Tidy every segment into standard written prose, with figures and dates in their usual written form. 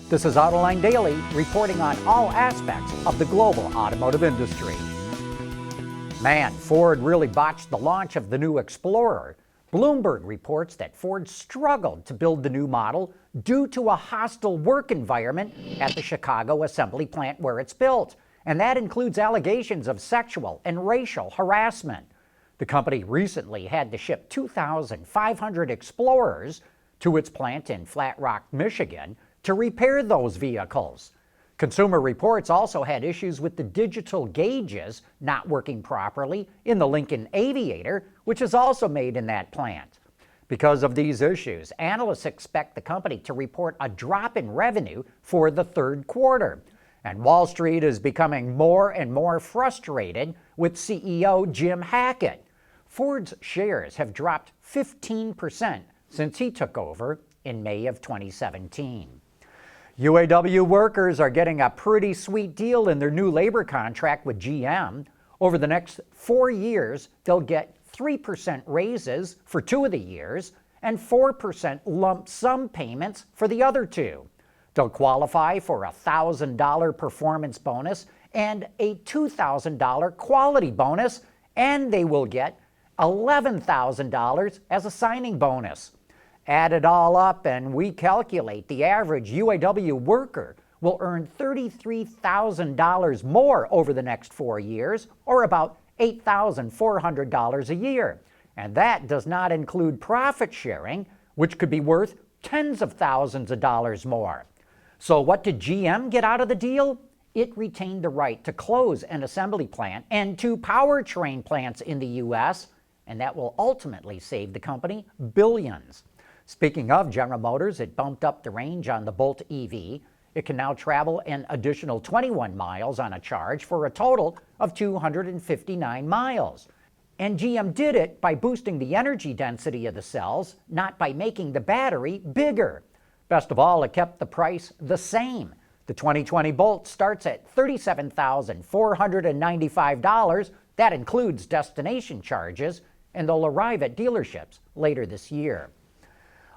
This is Autoline Daily, reporting on all aspects of the global automotive industry. Man, Ford really botched the launch of the new Explorer. Bloomberg reports that Ford struggled to build the new model due to a hostile work environment at the Chicago assembly plant where it's built, and that includes allegations of sexual and racial harassment. The company recently had to ship 2,500 Explorers to its plant in Flat Rock, Michigan, to repair those vehicles. Consumer Reports also had issues with the digital gauges not working properly in the Lincoln Aviator, which is also made in that plant. Because of these issues, analysts expect the company to report a drop in revenue for the third quarter. And Wall Street is becoming more and more frustrated with CEO Jim Hackett. Ford's shares have dropped 15% since he took over in May of 2017. UAW workers are getting a pretty sweet deal in their new labor contract with GM. Over the next 4 years, they'll get 3% raises for 2 of the years and 4% lump sum payments for the other 2. They'll qualify for a $1,000 performance bonus and a $2,000 quality bonus, and they will get $11,000 as a signing bonus. Add it all up, and we calculate the average UAW worker will earn $33,000 more over the next 4 years, or about $8,400 a year. And that does not include profit sharing, which could be worth tens of thousands of dollars more. So what did GM get out of the deal? It retained the right to close an assembly plant and 2 powertrain plants in the U.S., and that will ultimately save the company billions. Speaking of General Motors, it bumped up the range on the Bolt EV. It can now travel an additional 21 miles on a charge for a total of 259 miles. And GM did it by boosting the energy density of the cells, not by making the battery bigger. Best of all, it kept the price the same. The 2020 Bolt starts at $37,495. That includes destination charges, and they'll arrive at dealerships later this year.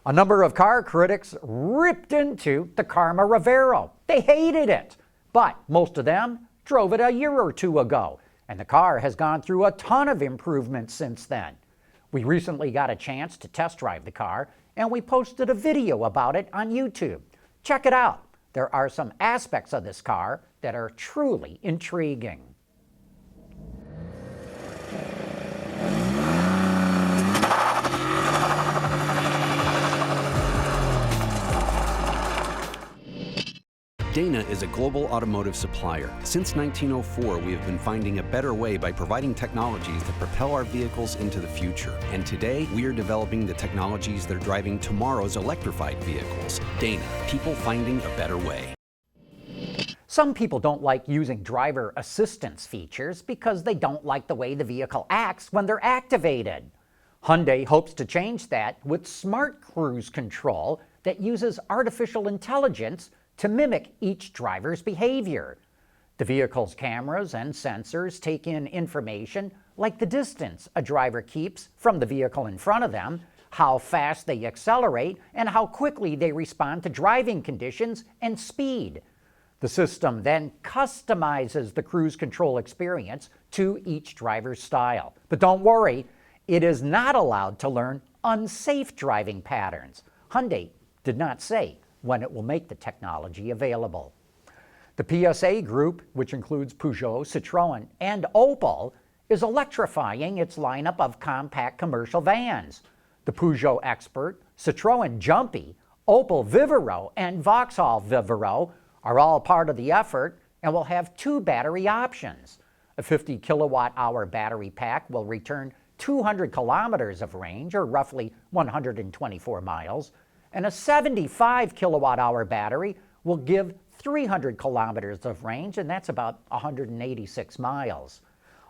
A number of car critics ripped into the Karma Revero. They hated it, but most of them drove it a year or 2 ago, and the car has gone through a ton of improvements since then. We recently got a chance to test drive the car, and we posted a video about it on YouTube. Check it out. There are some aspects of this car that are truly intriguing. Dana is a global automotive supplier. Since 1904, we have been finding a better way by providing technologies that propel our vehicles into the future. And today, we are developing the technologies that are driving tomorrow's electrified vehicles. Dana, people finding a better way. Some people don't like using driver assistance features because they don't like the way the vehicle acts when they're activated. Hyundai hopes to change that with smart cruise control that uses artificial intelligence to mimic each driver's behavior. The vehicle's cameras and sensors take in information like the distance a driver keeps from the vehicle in front of them, how fast they accelerate, and how quickly they respond to driving conditions and speed. The system then customizes the cruise control experience to each driver's style. But don't worry, it is not allowed to learn unsafe driving patterns. Hyundai did not say when it will make the technology available. The PSA Group, which includes Peugeot, Citroën, and Opel, is electrifying its lineup of compact commercial vans. The Peugeot Expert, Citroën Jumpy, Opel Vivaro, and Vauxhall Vivaro are all part of the effort and will have 2 battery options. A 50 kilowatt-hour battery pack will return 200 kilometers of range, or roughly 124 miles, and a 75 kilowatt-hour battery will give 300 kilometers of range, and that's about 186 miles.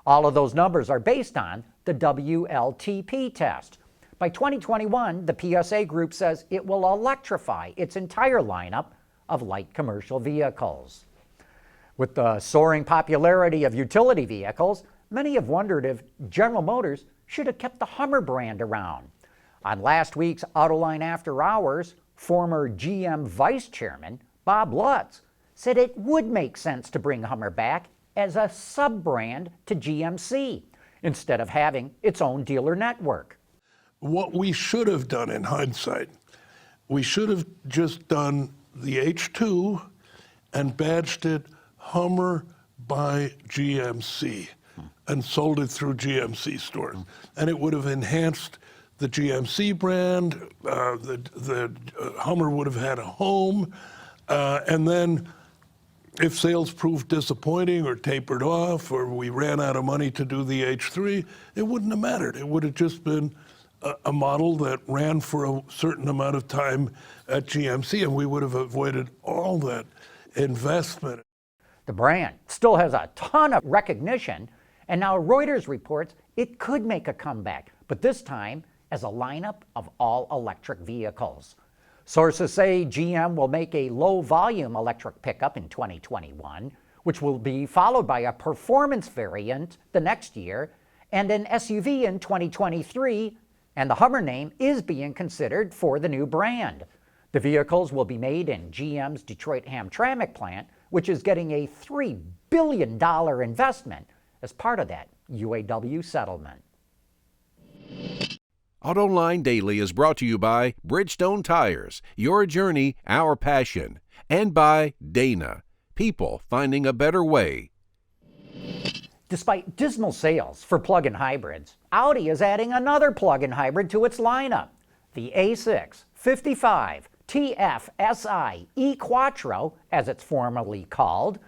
All of those numbers are based on the WLTP test. By 2021, the PSA Group says it will electrify its entire lineup of light commercial vehicles. With the soaring popularity of utility vehicles, many have wondered if General Motors should have kept the Hummer brand around. On last week's Autoline After Hours, former GM Vice Chairman Bob Lutz, said it would make sense to bring Hummer back as a sub-brand to GMC instead of having its own dealer network. What we should have done in hindsight, we should have just done the H2 and badged it Hummer by GMC and sold it through GMC stores. And it would have enhanced the GMC brand, the Hummer would have had a home, and then if sales proved disappointing or tapered off or we ran out of money to do the H3, it wouldn't have mattered. It would have just been a model that ran for a certain amount of time at GMC, and we would have avoided all that investment. The brand still has a ton of recognition, and now Reuters reports it could make a comeback, but this time as a lineup of all-electric vehicles. Sources say GM will make a low-volume electric pickup in 2021, which will be followed by a performance variant the next year and an SUV in 2023, and the Hummer name is being considered for the new brand. The vehicles will be made in GM's Detroit-Hamtramck plant, which is getting a $3 billion investment as part of that UAW settlement. Autoline Daily is brought to you by Bridgestone Tires, your journey, our passion, and by Dana, people finding a better way. Despite dismal sales for plug-in hybrids, Audi is adding another plug-in hybrid to its lineup. The A6 55 TFSI e-Quattro, as it's formerly called,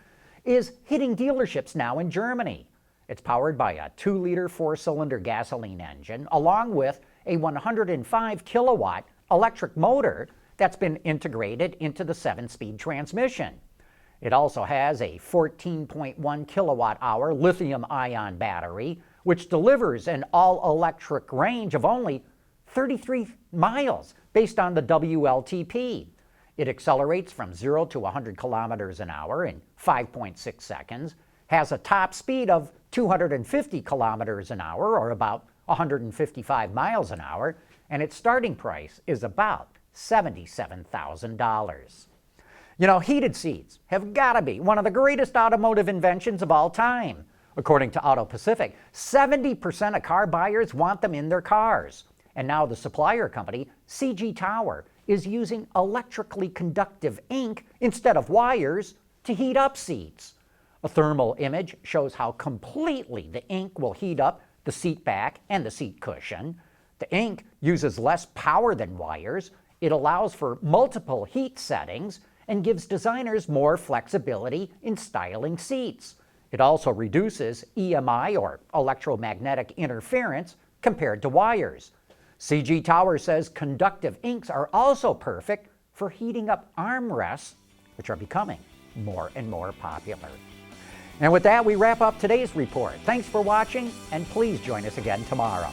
is hitting dealerships now in Germany. It's powered by a 2-liter 4-cylinder gasoline engine, along with a 105 kilowatt electric motor that's been integrated into the 7-speed transmission. It also has a 14.1 kilowatt hour lithium-ion battery, which delivers an all-electric range of only 33 miles based on the WLTP. It accelerates from 0 to 100 kilometers an hour in 5.6 seconds, has a top speed of 250 kilometers an hour, or about 155 miles an hour, and its starting price is about $77,000. You know, heated seats have got to be one of the greatest automotive inventions of all time. According to Auto Pacific, 70% of car buyers want them in their cars. And now the supplier company, CG Tower, is using electrically conductive ink instead of wires to heat up seats. A thermal image shows how completely the ink will heat up the seat back and the seat cushion. The ink uses less power than wires. It allows for multiple heat settings and gives designers more flexibility in styling seats. It also reduces EMI, or electromagnetic interference, compared to wires. CG Tower says conductive inks are also perfect for heating up armrests, which are becoming more and more popular. And with that, we wrap up today's report. Thanks for watching, and please join us again tomorrow.